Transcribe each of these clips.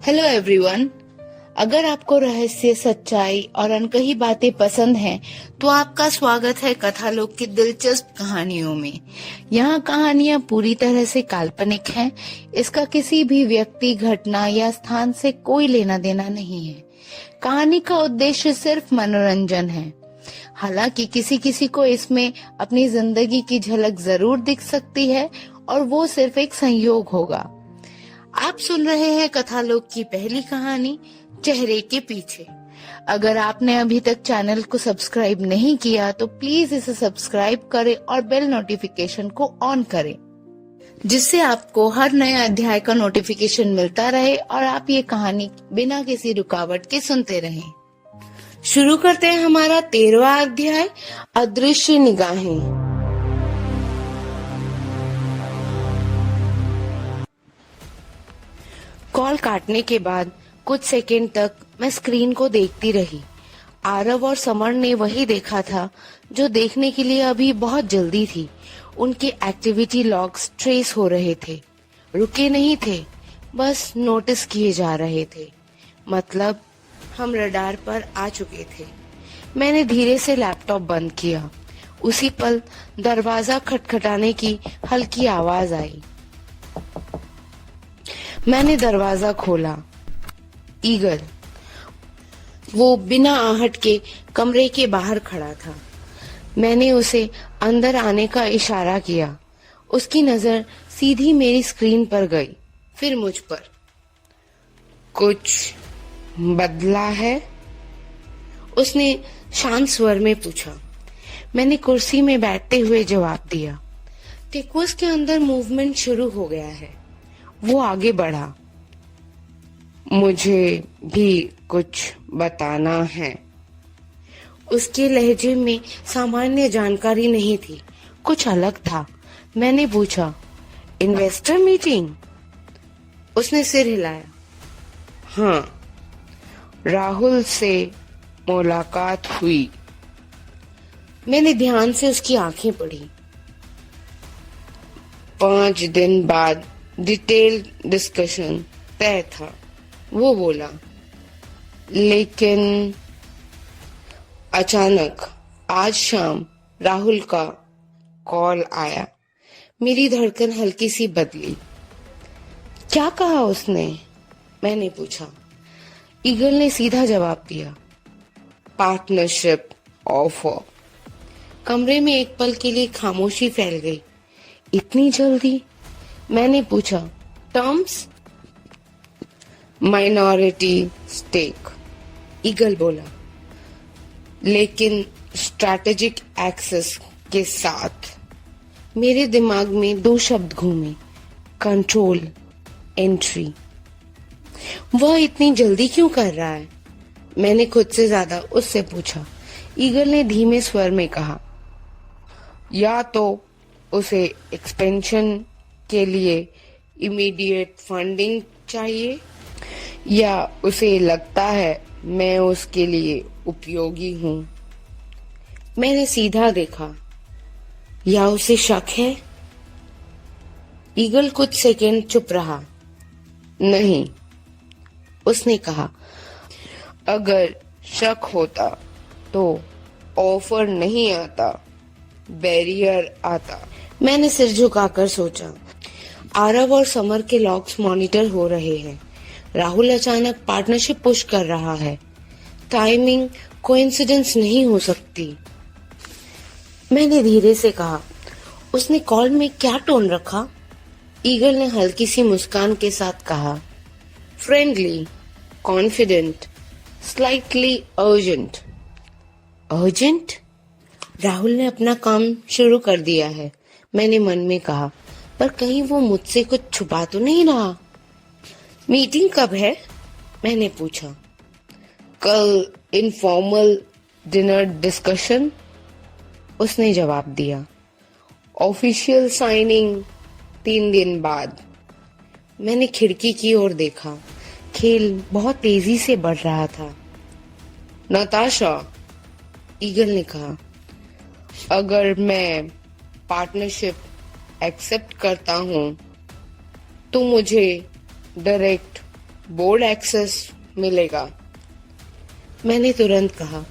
Hello everyone. अगर आपको रहस्य, सच्चाई और अनकही बातें पसंद हैं, तो आपका स्वागत है कथालोक की दिलचस्प कहानियों में। यहाँ कहानियाँ पूरी तरह से काल्पनिक हैं। इसका किसी भी व्यक्ति, घटना या स्थान से कोई लेना देना नहीं है। कहानी का उद्देश्य सिर्फ मनोरंजन है। हालांकि किसी किसी को इसमें अपनी जिंदगी की झलक जरूर दिख सकती है, और वो सिर्फ एक संयोग होगा। आप सुन रहे हैं कथालोक की पहली कहानी, चेहरे के पीछे। अगर आपने अभी तक चैनल को सब्सक्राइब नहीं किया तो प्लीज इसे सब्सक्राइब करें और बेल नोटिफिकेशन को ऑन करें, जिससे आपको हर नए अध्याय का नोटिफिकेशन मिलता रहे और आप ये कहानी बिना किसी रुकावट के सुनते रहें। शुरू करते हैं हमारा 13वां अध्याय, अदृश्य निगाहें। कॉल काटने के बाद कुछ सेकंड तक मैं स्क्रीन को देखती रही। आरव और समर ने वही देखा था जो देखने के लिए अभी बहुत जल्दी थी। उनके एक्टिविटी लॉग्स ट्रेस हो रहे थे, रुके नहीं थे, बस नोटिस किए जा रहे थे। मतलब हम रडार पर आ चुके थे। मैंने धीरे से लैपटॉप बंद किया। उसी पल दरवाजा खटखटाने की हल्की आवाज आई। मैंने दरवाजा खोला। ईगल, वो बिना आहट के कमरे के बाहर खड़ा था। मैंने उसे अंदर आने का इशारा किया। उसकी नजर सीधी मेरी स्क्रीन पर गई, फिर मुझ पर। कुछ बदला है? उसने शांत स्वर में पूछा। मैंने कुर्सी में बैठते हुए जवाब दिया। टेक्वस के अंदर मूवमेंट शुरू हो गया है। वो आगे बढ़ा। मुझे भी कुछ बताना है। उसके लहजे में सामान्य जानकारी नहीं थी, कुछ अलग था। मैंने पूछा, इन्वेस्टर मीटिंग? उसने सिर हिलाया। हाँ, राहुल से मुलाकात हुई। मैंने ध्यान से उसकी आंखें पढ़ी। 5 दिन बाद डिटेल डिस्कशन तय था, वो बोला। लेकिन अचानक आज शाम राहुल का कॉल आया। मेरी धड़कन हल्की सी बदली। क्या कहा उसने? मैंने पूछा। ईगल ने सीधा जवाब दिया, पार्टनरशिप ऑफर। कमरे में एक पल के लिए खामोशी फैल गई। इतनी जल्दी? मैंने पूछा। टर्म्स? माइनॉरिटी स्टेक, ईगल बोला, लेकिन स्ट्रैटेजिक एक्सेस के साथ। मेरे दिमाग में 2 शब्द घूमे, कंट्रोल, एंट्री। वह इतनी जल्दी क्यों कर रहा है? मैंने खुद से ज्यादा उससे पूछा। ईगल ने धीमे स्वर में कहा, या तो उसे एक्सपेंशन के लिए इमीडिएट फंडिंग चाहिए, या उसे लगता है मैं उसके लिए उपयोगी हूँ। मैंने सीधा देखा। या उसे शक है? ईगल कुछ सेकंड चुप रहा। नहीं, उसने कहा, अगर शक होता तो ऑफर नहीं आता, बैरियर आता। मैंने सिर झुकाकर सोचा। आरव और समर के लॉग्स मॉनिटर हो रहे हैं। राहुल अचानक पार्टनरशिप पुश कर रहा है। टाइमिंग कोइंसिडेंस नहीं हो सकती। मैंने धीरे से कहा, उसने कॉल में क्या टोन रखा? ईगल ने हल्की सी मुस्कान के साथ कहा, friendly, confident, slightly urgent. Urgent? Rahul ने अपना काम शुरू कर दिया है, मैंने मन में कहा, पर कहीं वो मुझसे कुछ छुपा तो नहीं रहा। मीटिंग कब है? मैंने पूछा। कल इनफॉर्मल डिनर डिस्कशन, उसने जवाब दिया। ऑफिशियल साइनिंग 3 दिन बाद। मैंने खिड़की की ओर देखा। खेल बहुत तेजी से बढ़ रहा था। नताशा, ईगल ने कहा, अगर मैं पार्टनरशिप एक्सेप्ट करता हूँ तो मुझे डायरेक्ट बोर्ड एक्सेस मिलेगा। मैंने तुरंत कहा,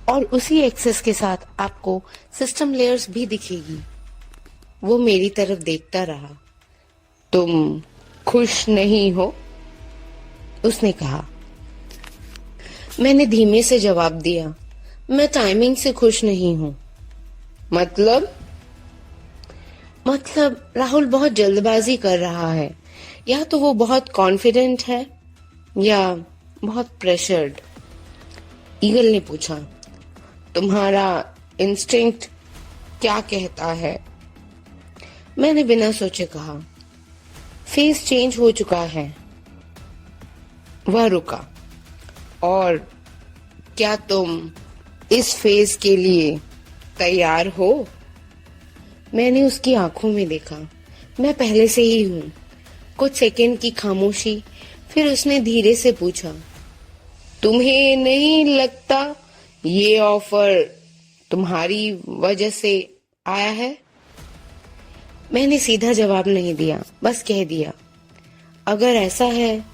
और उसी एक्सेस के साथ आपको सिस्टम लेयर्स भी दिखेगी। वो मेरी तरफ देखता रहा। तुम खुश नहीं हो? उसने कहा। मैंने धीमे से जवाब दिया, मैं टाइमिंग से खुश नहीं हूं। मतलब राहुल बहुत जल्दबाजी कर रहा है। या तो वो बहुत कॉन्फिडेंट है या बहुत प्रेशर्ड। ईगल ने पूछा, तुम्हारा इंस्टिंक्ट क्या कहता है? मैंने बिना सोचे कहा, फेस चेंज हो चुका है। वह रुका। और क्या तुम इस फेज के लिए तैयार हो? मैंने उसकी आंखों में देखा। मैं पहले से ही हूं। कुछ सेकंड की खामोशी, फिर उसने धीरे से पूछा, तुम्हें नहीं लगता ये ऑफर तुम्हारी वजह से आया है? मैंने सीधा जवाब नहीं दिया, बस कह दिया, अगर ऐसा है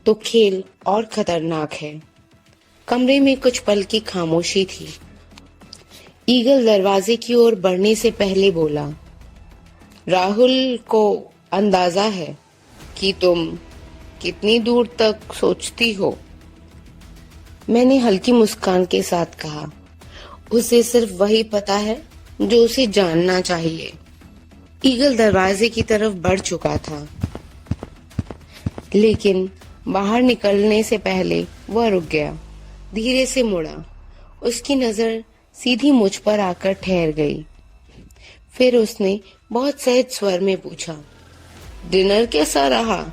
तो खेल और खतरनाक है। कमरे में कुछ पल की खामोशी थी। ईगल दरवाजे की ओर बढ़ने से पहले बोला, राहुल को अंदाजा है कि तुम कितनी दूर तक सोचती हो? मैंने हल्की मुस्कान के साथ कहा, उसे सिर्फ वही पता है जो उसे जानना चाहिए। ईगल दरवाजे की तरफ बढ़ चुका था, लेकिन बाहर निकलने से पहले वह रुक गया। धीरे से मुड़ा। उसकी नजर सीधी मुझ पर आकर ठहर गई। फिर उसने बहुत सहज स्वर में पूछा, डिनर कैसा रहा?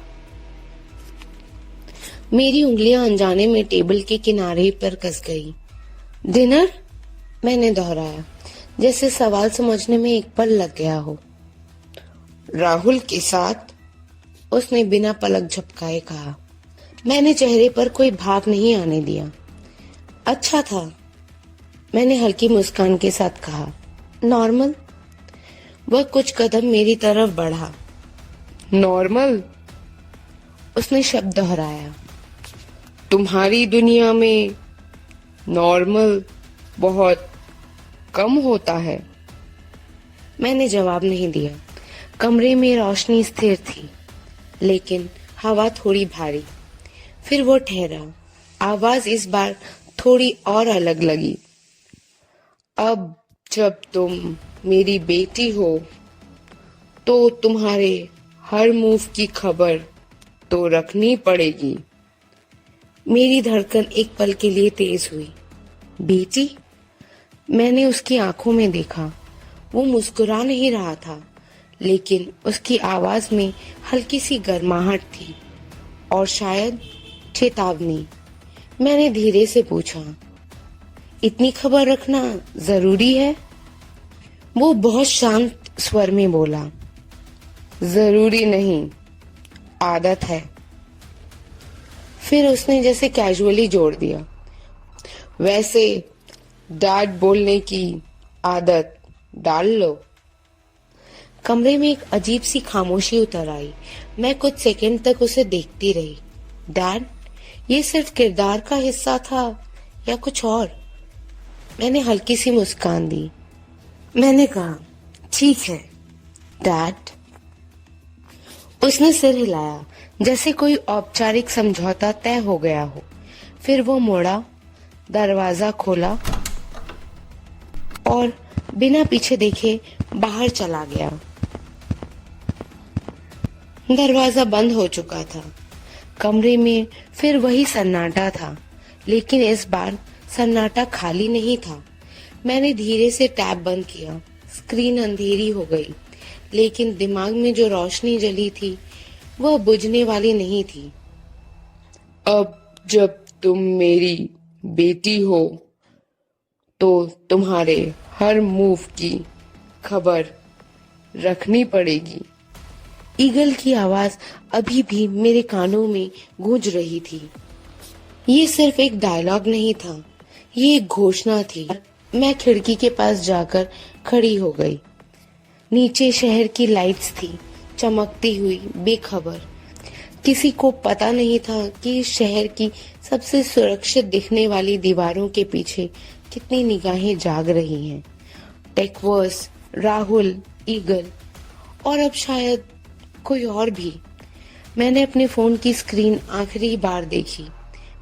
मेरी उंगलियां अनजाने में टेबल के किनारे पर कस गई। डिनर? मैंने दोहराया, जैसे सवाल समझने में एक पल लग गया हो। राहुल के साथ? उसने बिना पलक झपकाए कहा। मैंने चेहरे पर कोई भाव नहीं आने दिया। अच्छा था, मैंने हल्की मुस्कान के साथ कहा। नॉर्मल? वह कुछ कदम मेरी तरफ बढ़ा। नॉर्मल? उसने शब्द दोहराया। तुम्हारी दुनिया में नॉर्मल बहुत कम होता है। मैंने जवाब नहीं दिया। कमरे में रोशनी स्थिर थी, लेकिन हवा थोड़ी भारी। फिर वो ठहरा। आवाज इस बार थोड़ी और अलग लगी। अब जब तुम मेरी बेटी हो तो तुम्हारे हर मूव की खबर तो रखनी पड़ेगी। मेरी धड़कन एक पल के लिए तेज हुई। बेटी? मैंने उसकी आंखों में देखा। वो मुस्कुरा नहीं रहा था, लेकिन उसकी आवाज में हल्की सी गर्माहट थी और शायद चेतावनी। मैंने धीरे से पूछा, इतनी खबर रखना जरूरी है? वो बहुत शांत स्वर में बोला, जरूरी नहीं, आदत है। फिर उसने जैसे कैजुअली जोड़ दिया, वैसे डैड बोलने की आदत डाल लो। कमरे में एक अजीब सी खामोशी उतर आई। मैं कुछ सेकंड तक उसे देखती रही। डैड? ये सिर्फ किरदार का हिस्सा था या कुछ और? मैंने हल्की सी मुस्कान दी। मैंने कहा, ठीक है डैड। उसने सिर हिलाया, जैसे कोई औपचारिक समझौता तय हो गया हो। फिर वो मुड़ा, दरवाजा खोला और बिना पीछे देखे बाहर चला गया। दरवाजा बंद हो चुका था। कमरे में फिर वही सन्नाटा था, लेकिन इस बार सन्नाटा खाली नहीं था। मैंने धीरे से टैब बंद किया। स्क्रीन अंधेरी हो गई, लेकिन दिमाग में जो रोशनी जली थी वह बुझने वाली नहीं थी। अब जब तुम मेरी बेटी हो तो तुम्हारे हर मूव की खबर रखनी पड़ेगी। ईगल की आवाज अभी भी मेरे कानों में गूंज रही थी। ये सिर्फ एक डायलॉग नहीं था, ये एक घोषणा थी। मैं खिड़की के पास जाकर खड़ी हो गई। नीचे शहर की लाइट्स थी, चमकती हुई बेखबर। किसी को पता नहीं था कि इस शहर की सबसे सुरक्षित दिखने वाली दीवारों के पीछे कितनी निगाहें जाग रही हैं। टेकवर्स, राहुल, ईगल और अब शायद कोई और भी। मैंने अपने फोन की स्क्रीन आखिरी बार देखी।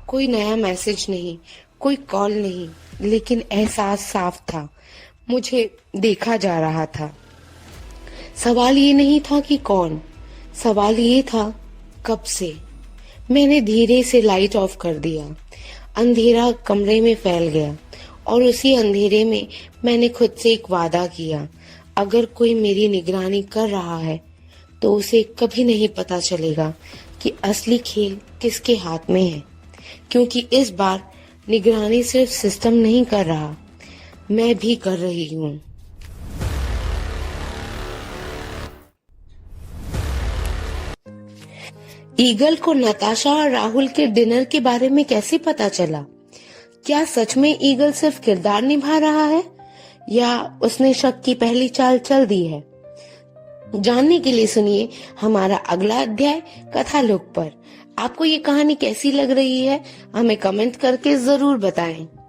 कोई नया मैसेज नहीं, कोई कॉल नहीं, लेकिन एहसास साफ था, मुझे देखा जा रहा था। सवाल ये नहीं था कि कौन, सवाल ये था कब से। मैंने धीरे से लाइट ऑफ कर दिया। अंधेरा कमरे में फैल गया और उसी अंधेरे में मैंने खुद से एक वादा किया, अगर कोई मेरी निगरानी कर रहा है तो उसे कभी नहीं पता चलेगा कि असली खेल किसके हाथ में है, क्योंकि इस बार निगरानी सिर्फ सिस्टम नहीं कर रहा, मैं भी कर रही हूँ। ईगल को नताशा और राहुल के डिनर के बारे में कैसे पता चला? क्या सच में ईगल सिर्फ किरदार निभा रहा है या उसने शक की पहली चाल चल दी है? जानने के लिए सुनिए हमारा अगला अध्याय कथालोक पर। आपको ये कहानी कैसी लग रही है हमें कमेंट करके जरूर बताएं।